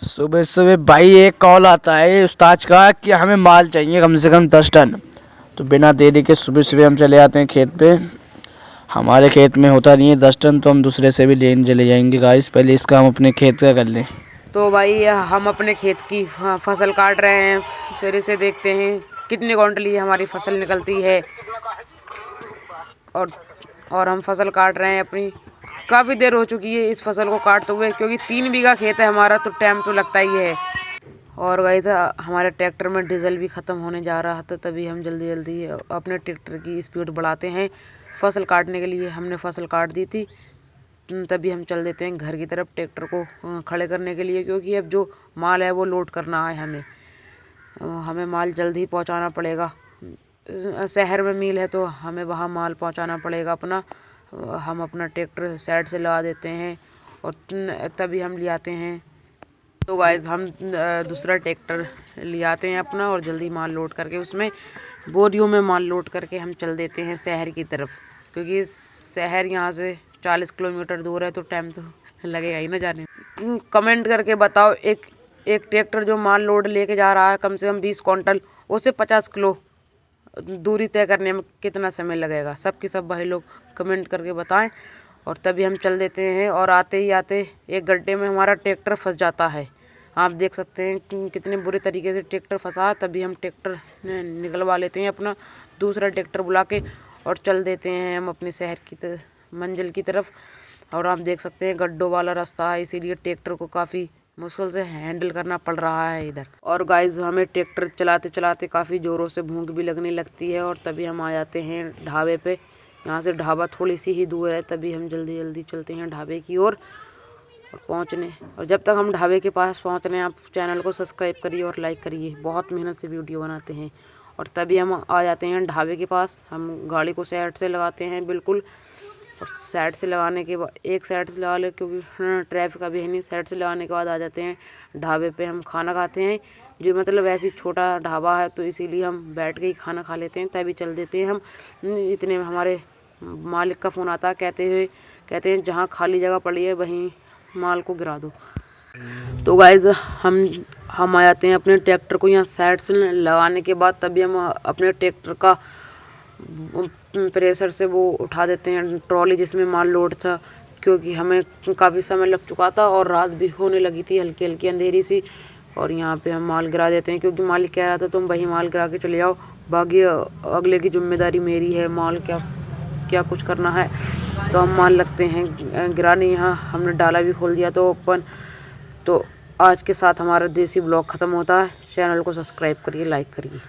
सुबह सुबह भाई एक कॉल आता है उस्ताद का कि हमें माल चाहिए कम से कम 10 टन। तो बिना देरी के सुबह सुबह हम चले आते हैं खेत पे। हमारे खेत में होता नहीं है 10 टन, तो हम दूसरे से भी लेने चले जाएंगे गाइस। पहले इसका हम अपने खेत का कर लें। तो भाई हम अपने खेत की फसल काट रहे हैं। फिर इसे देखते हैं कितने क्विंटल हमारी फसल निकलती है। और हम फसल काट रहे हैं अपनी। काफ़ी देर हो चुकी है इस फसल को काटते हुए, क्योंकि 3 बीघा खेत है हमारा, तो टाइम तो लगता ही है। और वही था, हमारे ट्रैक्टर में डीजल भी ख़त्म होने जा रहा था, तभी हम जल्दी जल्दी अपने ट्रैक्टर की स्पीड बढ़ाते हैं। फसल काटने के लिए हमने फसल काट दी थी, तभी हम चल देते हैं घर की तरफ ट्रैक्टर को खड़े करने के लिए, क्योंकि अब जो माल है वो लोड करना है हमें माल जल्द ही पहुंचाना पड़ेगा। शहर में मिल है तो हमें वहाँ माल पहुंचाना पड़ेगा अपना। हम अपना ट्रैक्टर साइड से लगा देते हैं और तभी हम ले आते हैं। तो गाइस हम दूसरा ट्रैक्टर ले आते हैं अपना, और जल्दी माल लोड करके उसमें बोरियों में माल लोड करके हम चल देते हैं शहर की तरफ, क्योंकि शहर यहाँ से 40 किलोमीटर दूर है, तो टाइम तो लगेगा ही ना जाने में। कमेंट करके बताओ, एक ट्रैक्टर जो माल लोड लेके जा रहा है कम से कम 20 क्विंटल, उसे 50 किलो दूरी तय करने में कितना समय लगेगा। सब के सब भाई लोग कमेंट करके बताएं, और तभी हम चल देते हैं। और आते ही आते एक गड्ढे में हमारा ट्रैक्टर फंस जाता है। आप देख सकते हैं कि कितने बुरे तरीके से ट्रैक्टर फंसा। तभी हम ट्रैक्टर निकलवा लेते हैं अपना, दूसरा ट्रैक्टर बुला के, और चल देते हैं हम अपने शहर की मंजिल की तरफ। और आप देख सकते हैं गड्ढों वाला रास्ता है, इसीलिए ट्रैक्टर को काफ़ी मुश्किल से हैंडल करना पड़ रहा है इधर। और गाइस हमें ट्रैक्टर चलाते चलाते काफ़ी ज़ोरों से भूख भी लगने लगती है, और तभी हम आ जाते हैं ढाबे पे। यहाँ से ढाबा थोड़ी सी ही दूर है, तभी हम जल्दी जल्दी चलते हैं ढाबे की ओर और पहुँचने। और जब तक हम ढाबे के पास पहुँच रहे हैं, आप चैनल को सब्सक्राइब करिए और लाइक करिए। बहुत मेहनत से वीडियो बनाते हैं। और तभी हम आ जाते हैं ढाबे के पास। हम गाड़ी को साइड से लगाते हैं बिल्कुल, और साइड से लगाने के बाद एक साइड से लगा ले, क्योंकि ट्रैफिक अभी है नहीं। साइड से लगाने के बाद आ जाते हैं ढाबे पे। हम खाना खाते हैं, जो मतलब ऐसी छोटा ढाबा है, तो इसीलिए हम बैठ के ही खाना खा लेते हैं, तभी चल देते हैं हम। इतने में हमारे मालिक का फ़ोन आता है, कहते हैं जहाँ खाली जगह पड़ी है वहीं माल को गिरा दो। तो गाइज हम आ जाते हैं अपने ट्रैक्टर को यहाँ साइड से लगाने के बाद, तभी हम अपने ट्रैक्टर का प्रेशर से वो उठा देते हैं ट्रॉली जिसमें माल लोड था, क्योंकि हमें काफ़ी समय लग चुका था और रात भी होने लगी थी, हल्की हल्की अंधेरी सी। और यहाँ पे हम माल गिरा देते हैं, क्योंकि मालिक कह रहा था तुम वही माल गिरा के चले जाओ, बाकी अगले की जिम्मेदारी मेरी है, माल क्या कुछ करना है। तो हम माल लगते हैं गिराने। यहाँ हमने डाला भी खोल दिया तो ओपन। तो आज के साथ हमारा देसी ब्लॉग ख़त्म होता है। चैनल को सब्सक्राइब करिए, लाइक करिए।